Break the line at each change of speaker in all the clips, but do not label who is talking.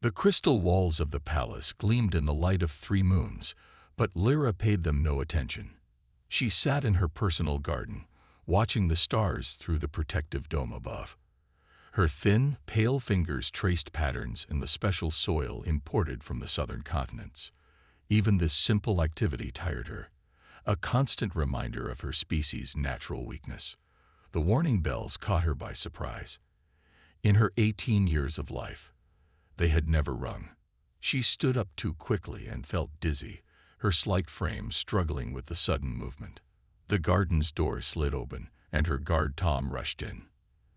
The crystal walls of the palace gleamed in the light of 3 moons, but Lyra paid them no attention. She sat in her personal garden, watching the stars through the protective dome above. Her thin, pale fingers traced patterns in the special soil imported from the southern continents. Even this simple activity tired her, a constant reminder of her species' natural weakness. The warning bells caught her by surprise. In her 18 years of life, they had never rung. She stood up too quickly and felt dizzy, her slight frame struggling with the sudden movement. The garden's door slid open, and her guard Tom rushed in.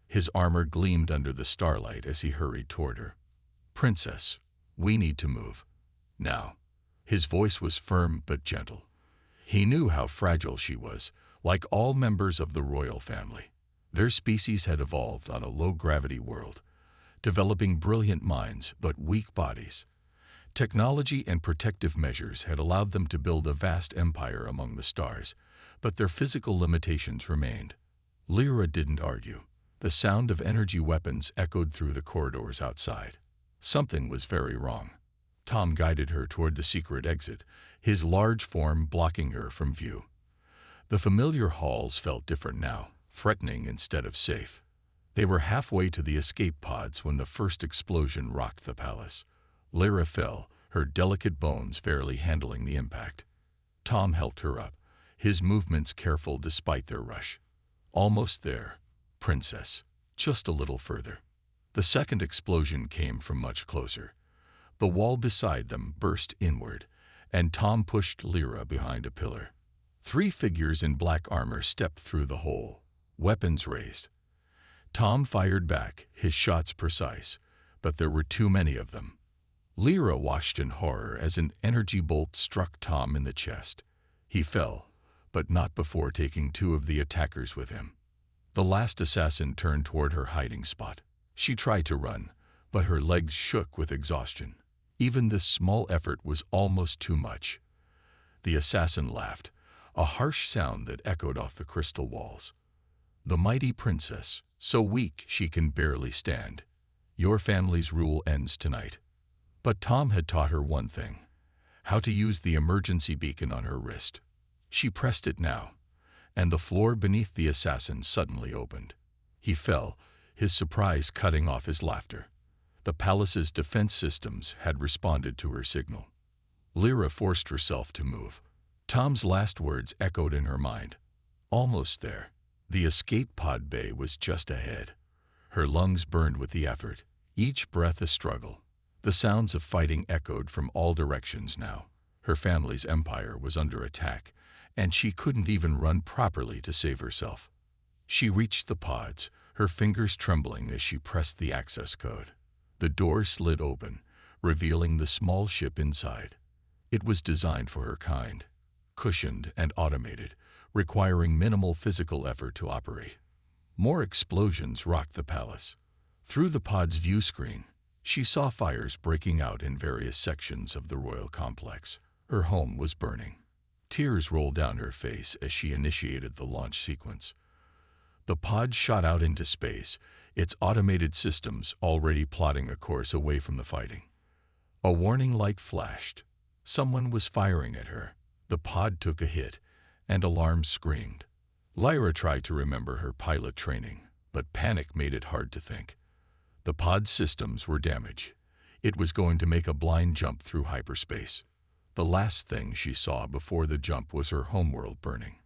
His armor gleamed under the starlight as he hurried toward her. "Princess, we need to move. Now." His voice was firm but gentle. He knew how fragile she was, like all members of the royal family. Their species had evolved on a low-gravity world, developing brilliant minds but weak bodies. Technology and protective measures had allowed them to build a vast empire among the stars, but their physical limitations remained. Lyra didn't argue. The sound of energy weapons echoed through the corridors outside. Something was very wrong. Tom guided her toward the secret exit, his large form blocking her from view. The familiar halls felt different now, threatening instead of safe. They were halfway to the escape pods when the first explosion rocked the palace. Lyra fell, her delicate bones barely handling the impact. Tom helped her up, his movements careful despite their rush. "Almost there, Princess. Just a little further." The second explosion came from much closer. The wall beside them burst inward, and Tom pushed Lyra behind a pillar. 3 figures in black armor stepped through the hole, weapons raised. Tom fired back, his shots precise, but there were too many of them. Lyra watched in horror as an energy bolt struck Tom in the chest. He fell, but not before taking 2 of the attackers with him. The last assassin turned toward her hiding spot. She tried to run, but her legs shook with exhaustion. Even this small effort was almost too much. The assassin laughed, a harsh sound that echoed off the crystal walls. "The mighty princess, so weak she can barely stand. Your family's rule ends tonight." But Tom had taught her one thing: how to use the emergency beacon on her wrist. She pressed it now, and the floor beneath the assassin suddenly opened. He fell, his surprise cutting off his laughter. The palace's defense systems had responded to her signal. Lyra forced herself to move. Tom's last words echoed in her mind. Almost there. The escape pod bay was just ahead. Her lungs burned with the effort, each breath a struggle. The sounds of fighting echoed from all directions now. Her family's empire was under attack, and she couldn't even run properly to save herself. She reached the pods, her fingers trembling as she pressed the access code. The door slid open, revealing the small ship inside. It was designed for her kind, cushioned and automated, requiring minimal physical effort to operate. More explosions rocked the palace. Through the pod's view screen, she saw fires breaking out in various sections of the royal complex. Her home was burning. Tears rolled down her face as she initiated the launch sequence. The pod shot out into space, its automated systems already plotting a course away from the fighting. A warning light flashed. Someone was firing at her. The pod took a hit, and alarms screamed. Lyra tried to remember her pilot training, but panic made it hard to think. The pod's systems were damaged. It was going to make a blind jump through hyperspace. The last thing she saw before the jump was her homeworld burning.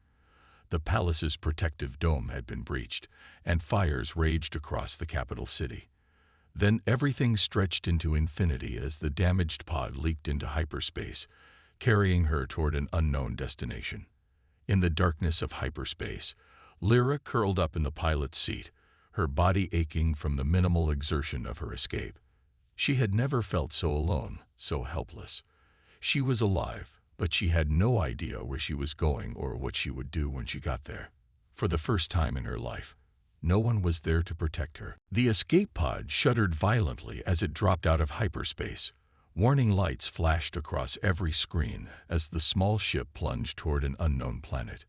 The palace's protective dome had been breached, and fires raged across the capital city. Then everything stretched into infinity as the damaged pod leaked into hyperspace, carrying her toward an unknown destination. In the darkness of hyperspace, Lyra curled up in the pilot's seat, her body aching from the minimal exertion of her escape. She had never felt so alone, so helpless. She was alive, but she had no idea where she was going or what she would do when she got there. For the first time in her life, no one was there to protect her. The escape pod shuddered violently as it dropped out of hyperspace. Warning lights flashed across every screen as the small ship plunged toward an unknown planet.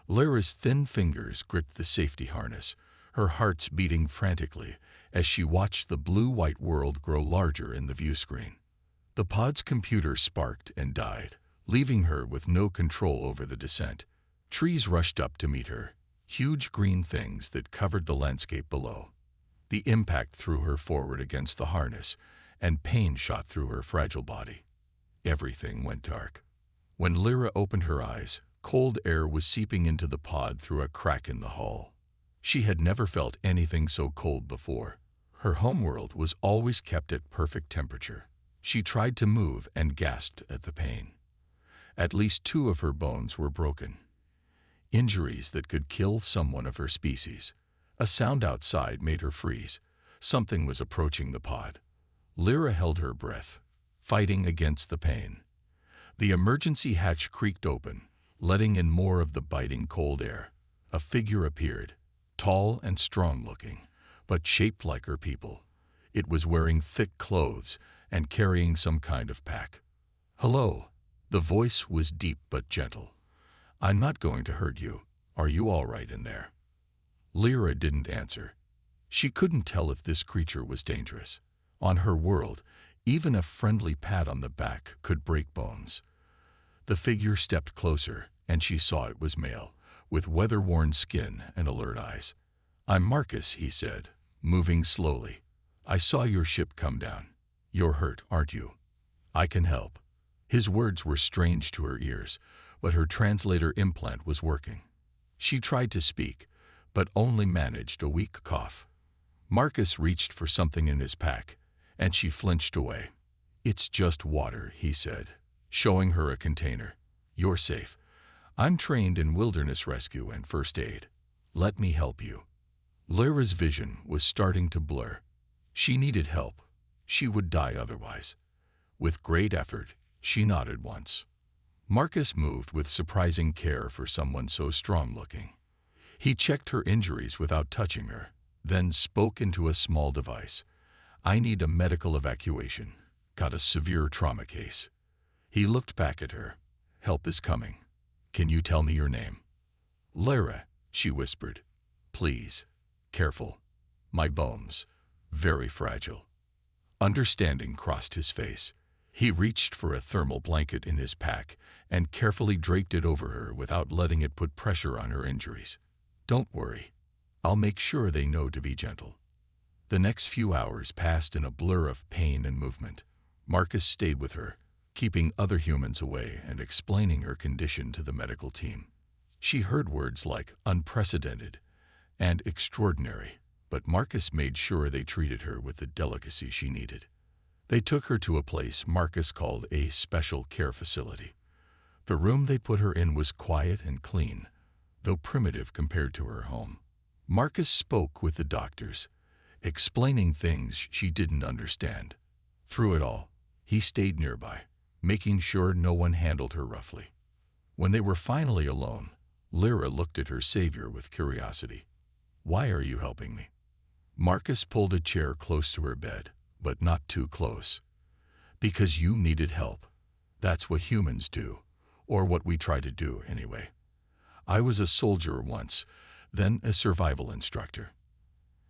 Lyra's thin fingers gripped the safety harness, her heart beating frantically as she watched the blue-white world grow larger in the view screen. The pod's computer sparked and died, leaving her with no control over the descent. Trees rushed up to meet her, huge green things that covered the landscape below. The impact threw her forward against the harness, and pain shot through her fragile body. Everything went dark. When Lyra opened her eyes, cold air was seeping into the pod through a crack in the hull. She had never felt anything so cold before. Her homeworld was always kept at perfect temperature. She tried to move and gasped at the pain. At least 2 of her bones were broken. Injuries that could kill someone of her species. A sound outside made her freeze. Something was approaching the pod. Lyra held her breath, fighting against the pain. The emergency hatch creaked open, letting in more of the biting cold air. A figure appeared, tall and strong-looking, but shaped like her people. It was wearing thick clothes and carrying some kind of pack. "Hello." The voice was deep but gentle. "I'm not going to hurt you. Are you all right in there?" Lyra didn't answer. She couldn't tell if this creature was dangerous. On her world, even a friendly pat on the back could break bones. The figure stepped closer, and she saw it was male, with weather-worn skin and alert eyes. "I'm Marcus," he said, moving slowly. "I saw your ship come down. You're hurt, aren't you? I can help." His words were strange to her ears, but her translator implant was working. She tried to speak, but only managed a weak cough. Marcus reached for something in his pack, and she flinched away. "It's just water," he said, showing her a container. "You're safe. I'm trained in wilderness rescue and first aid. Let me help you." Lyra's vision was starting to blur. She needed help. She would die otherwise. With great effort, she nodded once. Marcus moved with surprising care for someone so strong-looking. He checked her injuries without touching her, then spoke into a small device. "I need a medical evacuation. Got a severe trauma case." He looked back at her. "Help is coming. Can you tell me your name?" "Lyra," she whispered. "Please. Careful. My bones. Very fragile." Understanding crossed his face. He reached for a thermal blanket in his pack and carefully draped it over her without letting it put pressure on her injuries. "Don't worry. I'll make sure they know to be gentle." The next few hours passed in a blur of pain and movement. Marcus stayed with her, keeping other humans away and explaining her condition to the medical team. She heard words like unprecedented and extraordinary, but Marcus made sure they treated her with the delicacy she needed. They took her to a place Marcus called a special care facility. The room they put her in was quiet and clean, though primitive compared to her home. Marcus spoke with the doctors, explaining things she didn't understand. Through it all, he stayed nearby, making sure no one handled her roughly. When they were finally alone, Lyra looked at her savior with curiosity. "Why are you helping me?" Marcus pulled a chair close to her bed, but not too close. "Because you needed help. That's what humans do, or what we try to do anyway. I was a soldier once, then a survival instructor.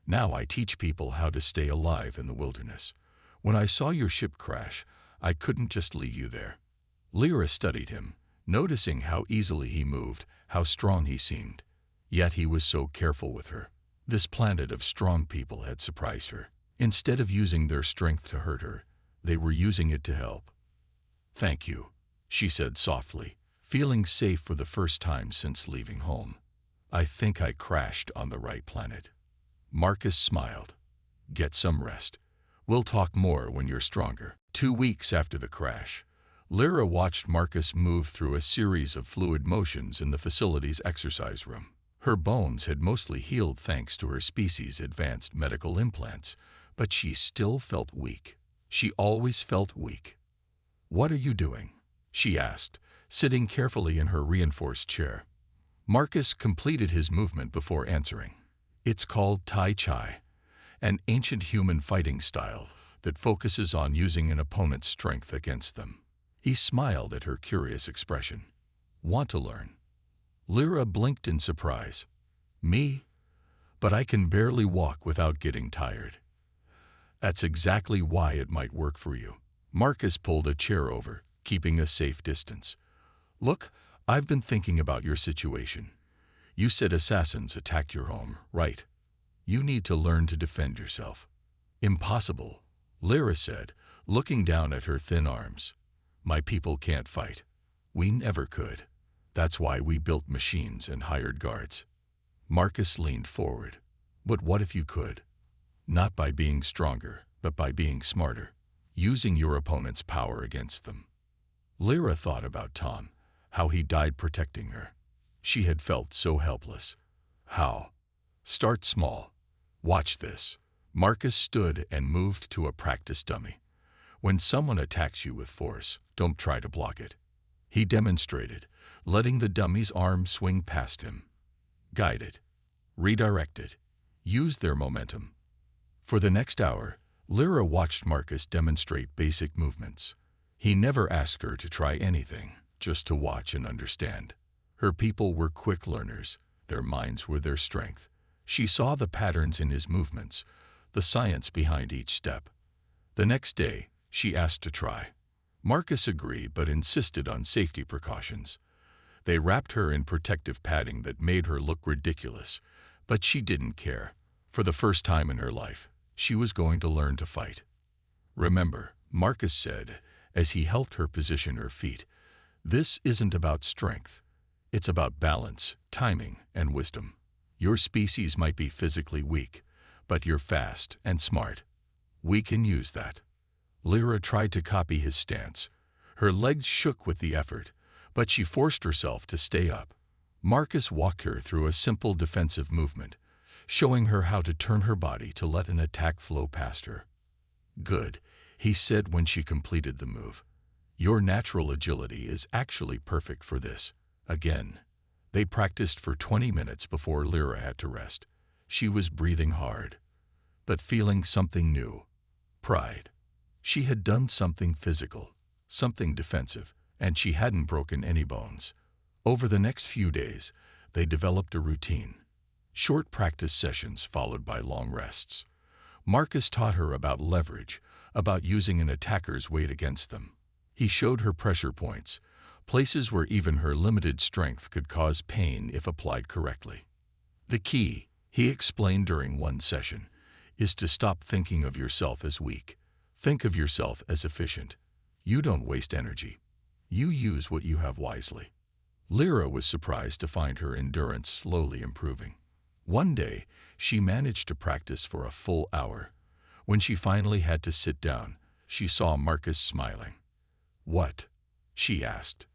Now I teach people how to stay alive in the wilderness. When I saw your ship crash, I couldn't just leave you there." Lyra studied him, noticing how easily he moved, how strong he seemed. Yet he was so careful with her. This planet of strong people had surprised her. Instead of using their strength to hurt her, they were using it to help. "Thank you," she said softly, feeling safe for the first time since leaving home. "I think I crashed on the right planet." Marcus smiled. "Get some rest. We'll talk more when you're stronger." 2 weeks after the crash, Lyra watched Marcus move through a series of fluid motions in the facility's exercise room. Her bones had mostly healed thanks to her species' advanced medical implants, but she still felt weak. She always felt weak. "What are you doing?" she asked, sitting carefully in her reinforced chair. Marcus completed his movement before answering. "It's called Tai Chi, an ancient human fighting style that focuses on using an opponent's strength against them." He smiled at her curious expression. "Want to learn?" Lyra blinked in surprise. "Me? But I can barely walk without getting tired." That's exactly why it might work for you. Marcus pulled a chair over, keeping a safe distance. Look, I've been thinking about your situation. You said assassins attacked your home, right? You need to learn to defend yourself. Impossible, Lyra said, looking down at her thin arms. My people can't fight. We never could. That's why we built machines and hired guards. Marcus leaned forward. But what if you could? Not by being stronger, but by being smarter, using your opponent's power against them. Lyra thought about Tom, how he died protecting her. She had felt so helpless. How? Start small. Watch this. Marcus stood and moved to a practice dummy. When someone attacks you with force, don't try to block it. He demonstrated, letting the dummy's arm swing past him. Guide it. Redirect it. Use their momentum. For the next hour, Lyra watched Marcus demonstrate basic movements. He never asked her to try anything, just to watch and understand. Her people were quick learners. Their minds were their strength. She saw the patterns in his movements, the science behind each step. The next day, she asked to try. Marcus agreed but insisted on safety precautions. They wrapped her in protective padding that made her look ridiculous, but she didn't care. For the first time in her life, she was going to learn to fight. Remember, Marcus said, as he helped her position her feet, this isn't about strength. It's about balance, timing, and wisdom. Your species might be physically weak, but you're fast and smart. We can use that. Lyra tried to copy his stance. Her legs shook with the effort, but she forced herself to stay up. Marcus walked her through a simple defensive movement, showing her how to turn her body to let an attack flow past her. Good, he said when she completed the move. Your natural agility is actually perfect for this. Again. They practiced for 20 minutes before Lyra had to rest. She was breathing hard, but feeling something new. Pride. She had done something physical, something defensive, and she hadn't broken any bones. Over the next few days, they developed a routine. Short practice sessions followed by long rests. Marcus taught her about leverage, about using an attacker's weight against them. He showed her pressure points, places where even her limited strength could cause pain if applied correctly. The key, he explained during one session, is to stop thinking of yourself as weak. Think of yourself as efficient. You don't waste energy. You use what you have wisely. Lyra was surprised to find her endurance slowly improving. One day, she managed to practice for a full hour. When she finally had to sit down, she saw Marcus smiling. What? She asked.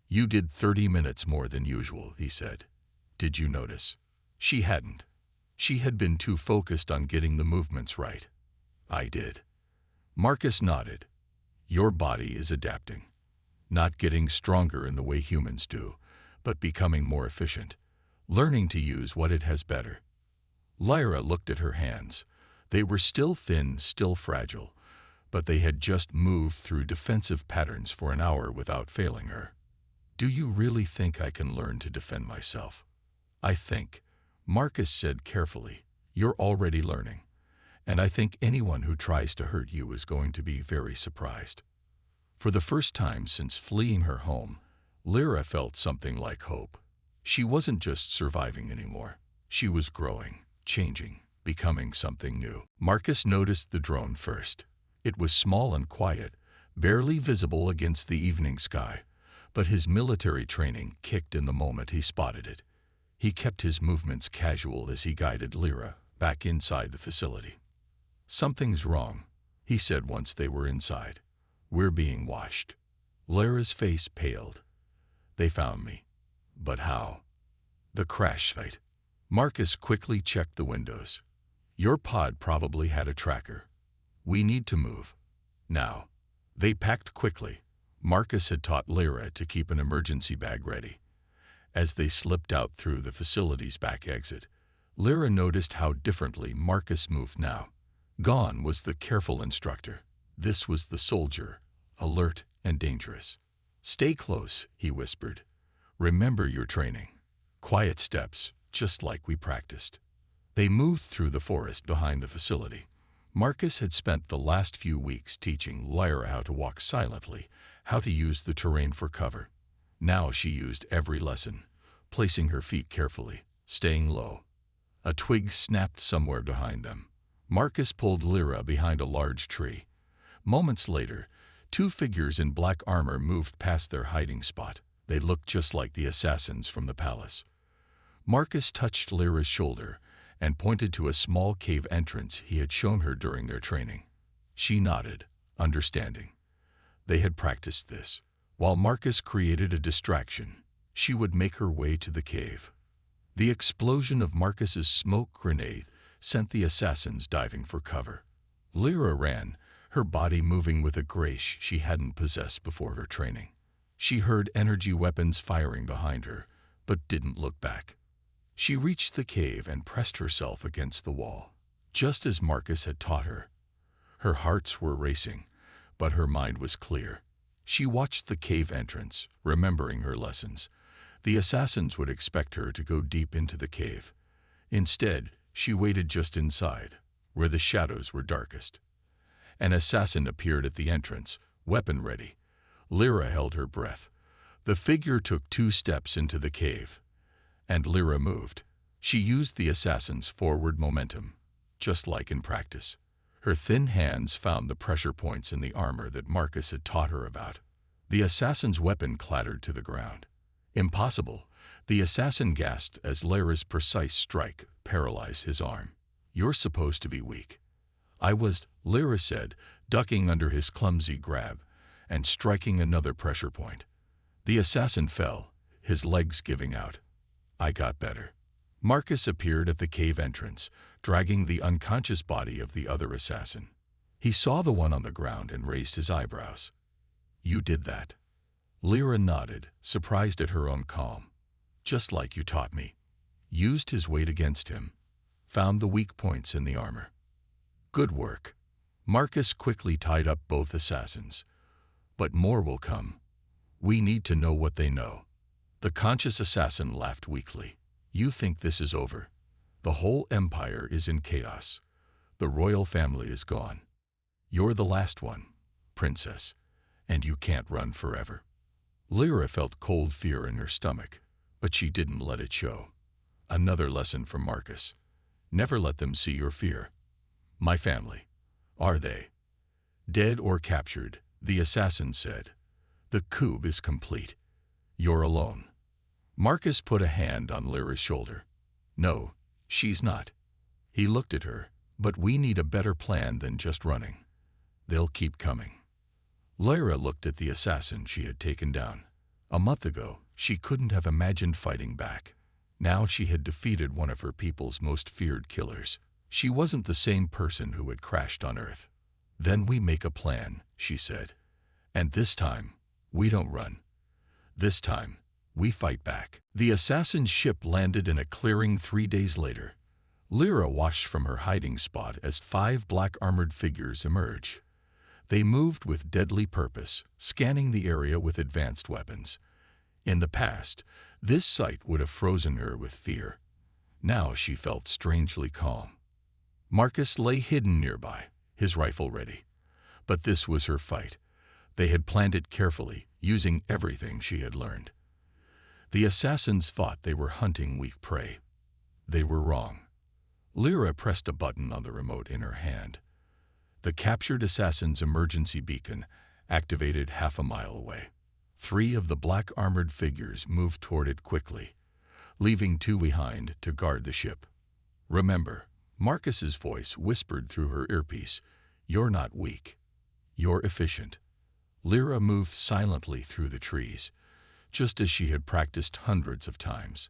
You did 30 minutes more than usual, he said. Did you notice? She hadn't. She had been too focused on getting the movements right. I did. Marcus nodded. Your body is adapting. Not getting stronger in the way humans do, but becoming more efficient, learning to use what it has better. Lyra looked at her hands. They were still thin, still fragile, but they had just moved through defensive patterns for an hour without failing her. Do you really think I can learn to defend myself? I think, Marcus said carefully, you're already learning, and I think anyone who tries to hurt you is going to be very surprised. For the first time since fleeing her home, Lyra felt something like hope. She wasn't just surviving anymore. She was growing, changing, becoming something new. Marcus noticed the drone first. It was small and quiet, barely visible against the evening sky, but his military training kicked in the moment he spotted it. He kept his movements casual as he guided Lyra back inside the facility. Something's wrong, he said once they were inside. We're being watched. Lyra's face paled. They found me. But how? The crash site. Marcus quickly checked the windows. Your pod probably had a tracker. We need to move. Now. They packed quickly. Marcus had taught Lyra to keep an emergency bag ready. As they slipped out through the facility's back exit, Lyra noticed how differently Marcus moved now. Gone was the careful instructor. This was the soldier, alert and dangerous. Stay close, he whispered. Remember your training. Quiet steps, just like we practiced. They moved through the forest behind the facility. Marcus had spent the last few weeks teaching Lyra how to walk silently, how to use the terrain for cover. Now she used every lesson, placing her feet carefully, staying low. A twig snapped somewhere behind them. Marcus pulled Lyra behind a large tree. Moments later, two figures in black armor moved past their hiding spot. They looked just like the assassins from the palace. Marcus touched Lyra's shoulder and pointed to a small cave entrance he had shown her during their training. She nodded, understanding. They had practiced this. While Marcus created a distraction, she would make her way to the cave. The explosion of Marcus's smoke grenade sent the assassins diving for cover. Lyra ran, her body moving with a grace she hadn't possessed before her training. She heard energy weapons firing behind her, but didn't look back. She reached the cave and pressed herself against the wall, just as Marcus had taught her. Her hearts were racing, but her mind was clear. She watched the cave entrance, remembering her lessons. The assassins would expect her to go deep into the cave. Instead, she waited just inside, where the shadows were darkest. An assassin appeared at the entrance, weapon ready. Lyra held her breath. The figure took 2 steps into the cave, and Lyra moved. She used the assassin's forward momentum, just like in practice. Her thin hands found the pressure points in the armor that Marcus had taught her about. The assassin's weapon clattered to the ground. Impossible, the assassin gasped as Lyra's precise strike paralyzed his arm. You're supposed to be weak. I was, Lyra said, ducking under his clumsy grab and striking another pressure point. The assassin fell, his legs giving out. I got better. Marcus appeared at the cave entrance, dragging the unconscious body of the other assassin. He saw the one on the ground and raised his eyebrows. You did that. Lyra nodded, surprised at her own calm. Just like you taught me. Used his weight against him. Found the weak points in the armor. Good work. Marcus quickly tied up both assassins. But more will come. We need to know what they know. The conscious assassin laughed weakly. You think this is over? The whole empire is in chaos. The royal family is gone. You're the last one, princess, and you can't run forever. Lyra felt cold fear in her stomach, but she didn't let it show. Another lesson from Marcus. Never let them see your fear. My family. Are they dead or captured? The assassin said. The coup is complete. You're alone. Marcus put a hand on Lyra's shoulder. No, she's not. He looked at her, but we need a better plan than just running. They'll keep coming. Lyra looked at the assassin she had taken down. A month ago, she couldn't have imagined fighting back. Now she had defeated one of her people's most feared killers. She wasn't the same person who had crashed on Earth. Then we make a plan, she said. And this time, we don't run. This time, we fight back. The assassin's ship landed in a clearing 3 days later. Lyra watched from her hiding spot as 5 black-armored figures emerged. They moved with deadly purpose, scanning the area with advanced weapons. In the past, this sight would have frozen her with fear. Now she felt strangely calm. Marcus lay hidden nearby, his rifle ready. But this was her fight. They had planned it carefully, using everything she had learned. The assassins thought they were hunting weak prey. They were wrong. Lyra pressed a button on the remote in her hand. The captured assassin's emergency beacon activated half a mile away. 3 of the black-armored figures moved toward it quickly, leaving 2 behind to guard the ship. Remember, Marcus's voice whispered through her earpiece, you're not weak. You're efficient. Lyra moved silently through the trees, just as she had practiced hundreds of times.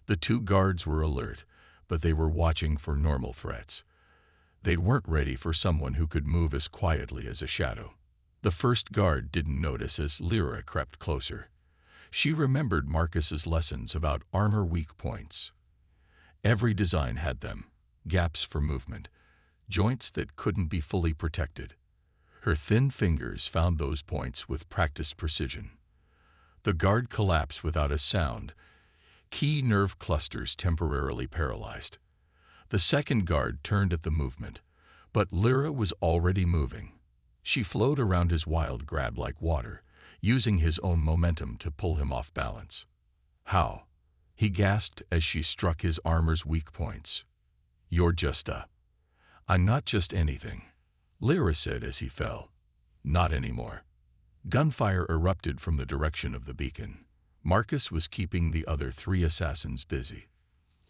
The 2 guards were alert, but they were watching for normal threats. They weren't ready for someone who could move as quietly as a shadow. The first guard didn't notice as Lyra crept closer. She remembered Marcus's lessons about armor weak points. Every design had them, gaps for movement, joints that couldn't be fully protected. Her thin fingers found those points with practiced precision. The guard collapsed without a sound, key nerve clusters temporarily paralyzed. The second guard turned at the movement, But Lyra was already moving. She flowed around his wild grab like water, using his own momentum to pull him off balance. How? He gasped as she struck his armor's weak points. You're just a... I'm not just anything, Lyra said as he fell. Not anymore. Gunfire erupted from the direction of the beacon. Marcus was keeping the other 3 assassins busy.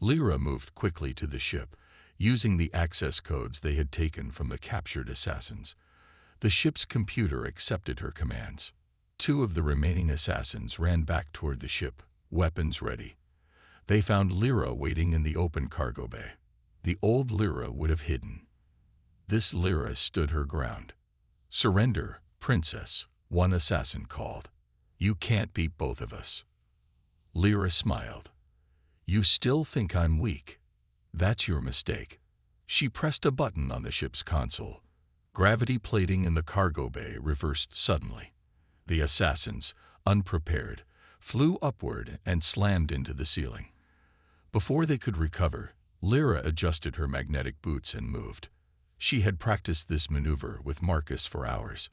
Lyra moved quickly to the ship, using the access codes they had taken from the captured assassins. The ship's computer accepted her commands. 2 of the remaining assassins ran back toward the ship, weapons ready. They found Lyra waiting in the open cargo bay. The old Lyra would have hidden. This Lyra stood her ground. Surrender, princess, one assassin called. You can't beat both of us. Lyra smiled. You still think I'm weak? That's your mistake. She pressed a button on the ship's console. Gravity plating in the cargo bay reversed suddenly. The assassins, unprepared, flew upward and slammed into the ceiling. Before they could recover, Lyra adjusted her magnetic boots and moved. She had practiced this maneuver with Marcus for hours.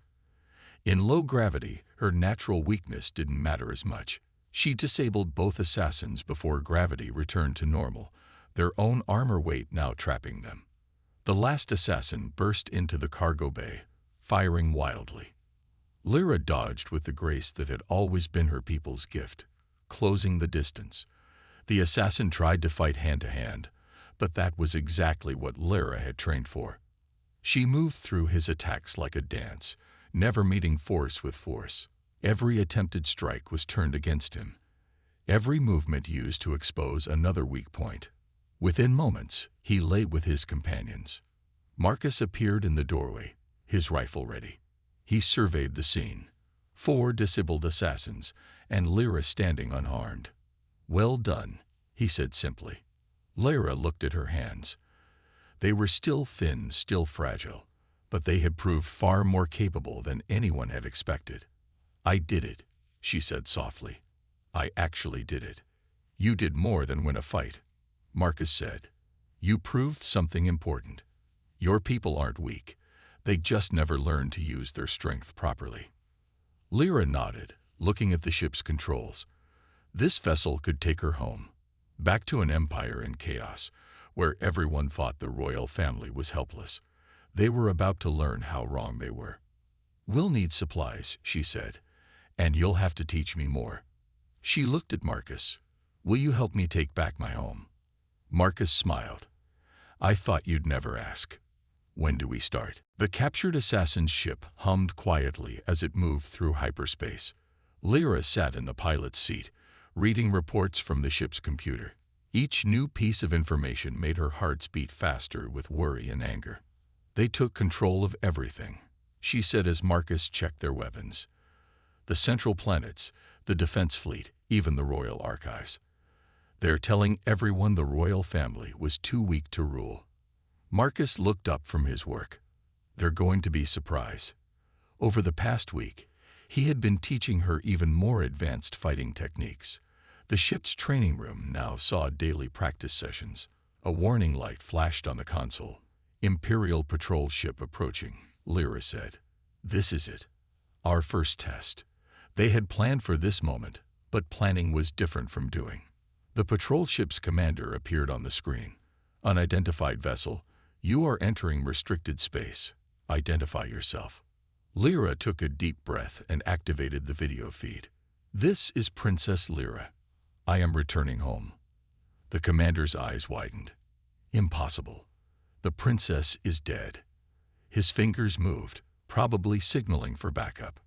In low gravity, her natural weakness didn't matter as much. She disabled both assassins before gravity returned to normal, their own armor weight now trapping them. The last assassin burst into the cargo bay, firing wildly. Lyra dodged with the grace that had always been her people's gift, closing the distance. The assassin tried to fight hand-to-hand, but that was exactly what Lyra had trained for. She moved through his attacks like a dance, never meeting force with force. Every attempted strike was turned against him. Every movement used to expose another weak point. Within moments, he lay with his companions. Marcus appeared in the doorway, his rifle ready. He surveyed the scene. 4 disabled assassins, and Lyra standing unharmed. Well done, he said simply. Lyra looked at her hands. They were still thin, still fragile, but they had proved far more capable than anyone had expected. I did it, she said softly. I actually did it. You did more than win a fight, Marcus said. You proved something important. Your people aren't weak. They just never learned to use their strength properly. Lyra nodded, looking at the ship's controls. This vessel could take her home, back to an empire in chaos, where everyone thought the royal family was helpless. They were about to learn how wrong they were. We'll need supplies, she said, and you'll have to teach me more. She looked at Marcus. Will you help me take back my home? Marcus smiled. I thought you'd never ask. When do we start? The captured assassin's ship hummed quietly as it moved through hyperspace. Lyra sat in the pilot's seat, reading reports from the ship's computer. Each new piece of information made her heart beat faster with worry and anger. They took control of everything, she said as Marcus checked their weapons. The central planets, the defense fleet, even the royal archives. They're telling everyone the royal family was too weak to rule. Marcus looked up from his work. They're going to be surprised. Over the past week, he had been teaching her even more advanced fighting techniques. The ship's training room now saw daily practice sessions. A warning light flashed on the console. Imperial patrol ship approaching, Lyra said. This is it. Our first test. They had planned for this moment, but planning was different from doing. The patrol ship's commander appeared on the screen. Unidentified vessel, you are entering restricted space. Identify yourself. Lyra took a deep breath and activated the video feed. This is Princess Lyra. I am returning home. The commander's eyes widened. Impossible. The princess is dead. His fingers moved, probably signaling for backup.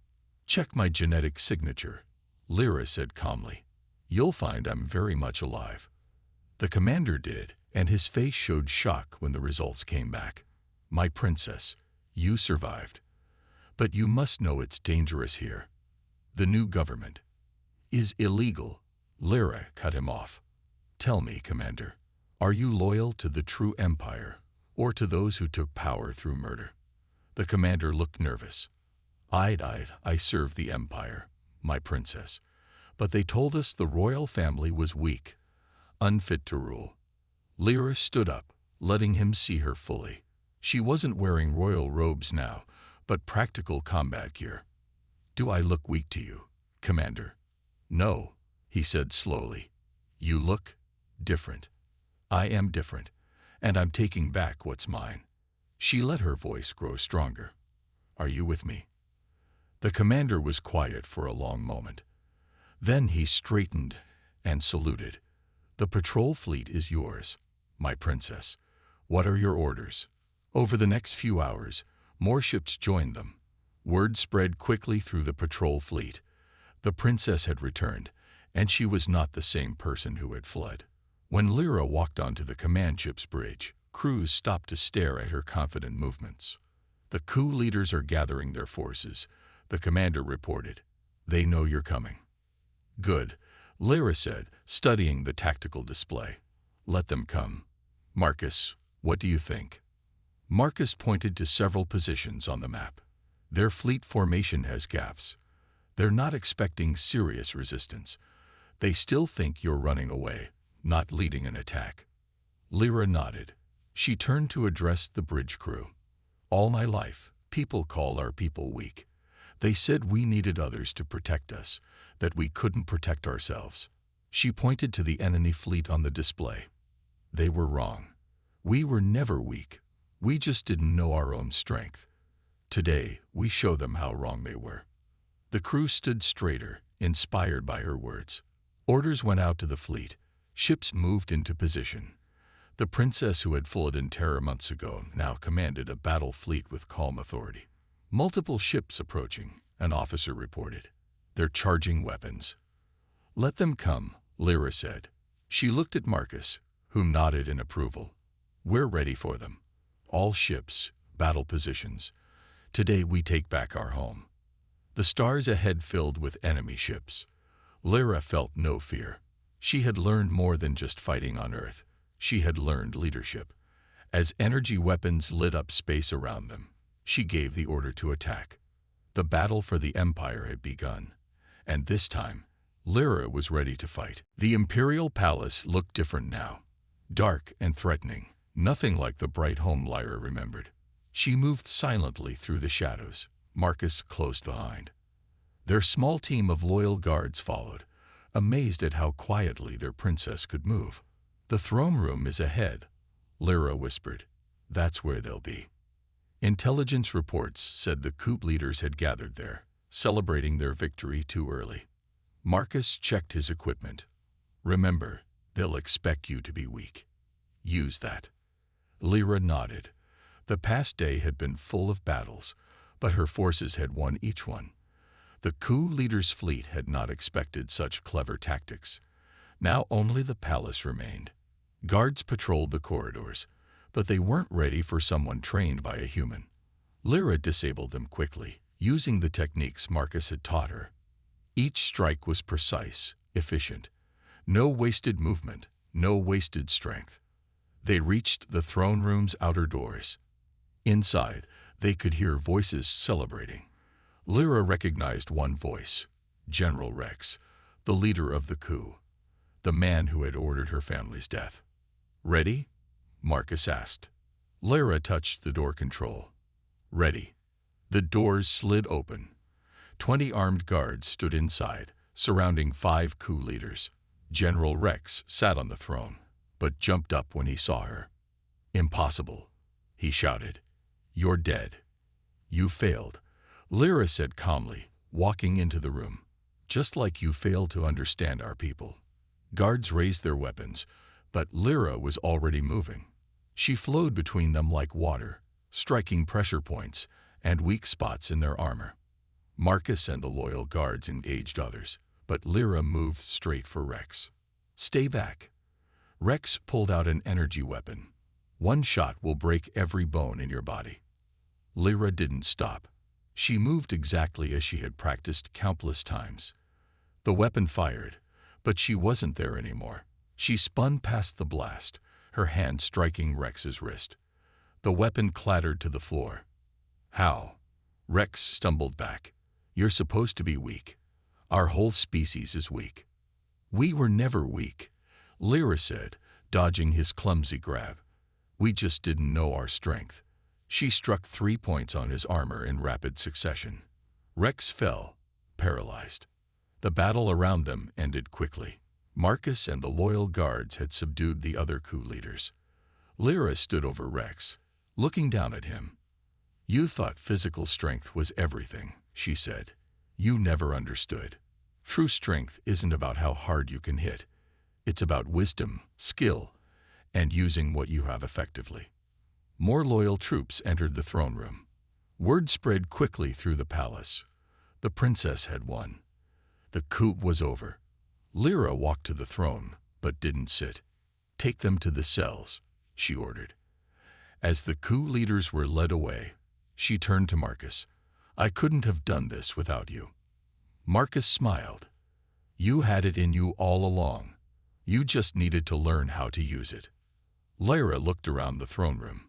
Check my genetic signature, Lyra said calmly. You'll find I'm very much alive. The commander did, and his face showed shock when the results came back. My princess, you survived. But you must know it's dangerous here. The new government is illegal. Lyra cut him off. Tell me, Commander, are you loyal to the true empire or to those who took power through murder? The commander looked nervous. I serve the empire, my princess. But they told us the royal family was weak, unfit to rule. Lyra stood up, letting him see her fully. She wasn't wearing royal robes now, but practical combat gear. "Do I look weak to you, Commander?" "No," he said slowly. "You look different. I am different, and I'm taking back what's mine." She let her voice grow stronger. "Are you with me?" The commander was quiet for a long moment. Then he straightened and saluted. "The patrol fleet is yours, my princess. What are your orders?" Over the next few hours, more ships joined them. Word spread quickly through the patrol fleet. The princess had returned, and she was not the same person who had fled. When Lyra walked onto the command ship's bridge, crews stopped to stare at her confident movements. "The coup leaders are gathering their forces," the commander reported. "They know you're coming." "Good," Lyra said, studying the tactical display. "Let them come. Marcus, what do you think?" Marcus pointed to several positions on the map. "Their fleet formation has gaps. They're not expecting serious resistance. They still think you're running away, not leading an attack." Lyra nodded. She turned to address the bridge crew. "All my life, people call our people weak. They said we needed others to protect us, that we couldn't protect ourselves." She pointed to the enemy fleet on the display. "They were wrong. We were never weak. We just didn't know our own strength. Today, we show them how wrong they were." The crew stood straighter, inspired by her words. Orders went out to the fleet. Ships moved into position. The princess who had fled in terror months ago now commanded a battle fleet with calm authority. "Multiple ships approaching," an officer reported. "They're charging weapons." "Let them come," Lyra said. She looked at Marcus, who nodded in approval. "We're ready for them. All ships, battle positions. Today we take back our home." The stars ahead filled with enemy ships. Lyra felt no fear. She had learned more than just fighting on Earth. She had learned leadership. As energy weapons lit up space around them, she gave the order to attack. The battle for the Empire had begun, and this time, Lyra was ready to fight. The Imperial Palace looked different now. Dark and threatening, nothing like the bright home Lyra remembered. She moved silently through the shadows, Marcus close behind. Their small team of loyal guards followed, amazed at how quietly their princess could move. "The throne room is ahead," Lyra whispered. "That's where they'll be." Intelligence reports said the coup leaders had gathered there, celebrating their victory too early. Marcus checked his equipment. "Remember, they'll expect you to be weak. Use that." Lyra nodded. The past day had been full of battles, but her forces had won each one. The coup leaders' fleet had not expected such clever tactics. Now only the palace remained. Guards patrolled the corridors, but they weren't ready for someone trained by a human. Lyra disabled them quickly, using the techniques Marcus had taught her. Each strike was precise, efficient. No wasted movement, no wasted strength. They reached the throne room's outer doors. Inside, they could hear voices celebrating. Lyra recognized one voice, General Rex, the leader of the coup, the man who had ordered her family's death. "Ready?" Marcus asked. Lyra touched the door control. "Ready." The doors slid open. 20 armed guards stood inside, surrounding 5 coup leaders. General Rex sat on the throne, but jumped up when he saw her. "Impossible," he shouted. "You're dead. You failed," Lyra said calmly, walking into the room. "Just like you failed to understand our people." Guards raised their weapons, but Lyra was already moving. She flowed between them like water, striking pressure points and weak spots in their armor. Marcus and the loyal guards engaged others, but Lyra moved straight for Rex. "Stay back." Rex pulled out an energy weapon. "One shot will break every bone in your body." Lyra didn't stop. She moved exactly as she had practiced countless times. The weapon fired, but she wasn't there anymore. She spun past the blast, her hand striking Rex's wrist. The weapon clattered to the floor. "How?" Rex stumbled back. "You're supposed to be weak. Our whole species is weak." "We were never weak," Lyra said, dodging his clumsy grab. "We just didn't know our strength. She struck 3 points on his armor in rapid succession. Rex fell, paralyzed. The battle around them ended quickly. Marcus and the loyal guards had subdued the other coup leaders. Lyra stood over Rex, looking down at him. "You thought physical strength was everything," she said. "You never understood. True strength isn't about how hard you can hit. It's about wisdom, skill, and using what you have effectively." More loyal troops entered the throne room. Word spread quickly through the palace. The princess had won. The coup was over. Lyra walked to the throne, but didn't sit. "Take them to the cells," she ordered. As the coup leaders were led away, she turned to Marcus. "I couldn't have done this without you." Marcus smiled. "You had it in you all along. You just needed to learn how to use it." Lyra looked around the throne room.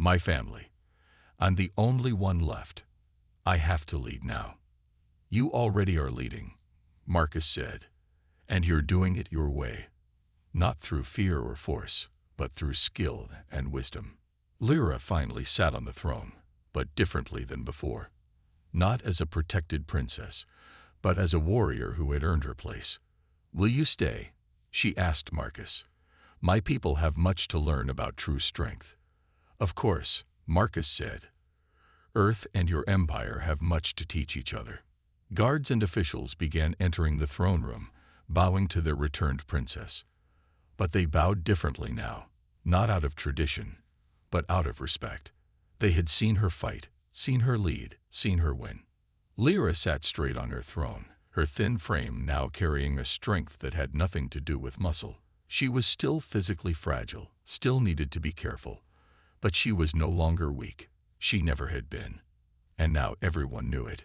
"My family. I'm the only one left. I have to lead now." "You already are leading," Marcus said, "and you're doing it your way. Not through fear or force, but through skill and wisdom." Lyra finally sat on the throne, but differently than before. Not as a protected princess, but as a warrior who had earned her place. "Will you stay?" she asked Marcus. "My people have much to learn about true strength." "Of course," Marcus said. "Earth and your empire have much to teach each other." Guards and officials began entering the throne room, bowing to their returned princess. But they bowed differently now, not out of tradition, but out of respect. They had seen her fight, seen her lead, seen her win. Lyra sat straight on her throne, her thin frame now carrying a strength that had nothing to do with muscle. She was still physically fragile, still needed to be careful. But she was no longer weak. She never had been. And now everyone knew it.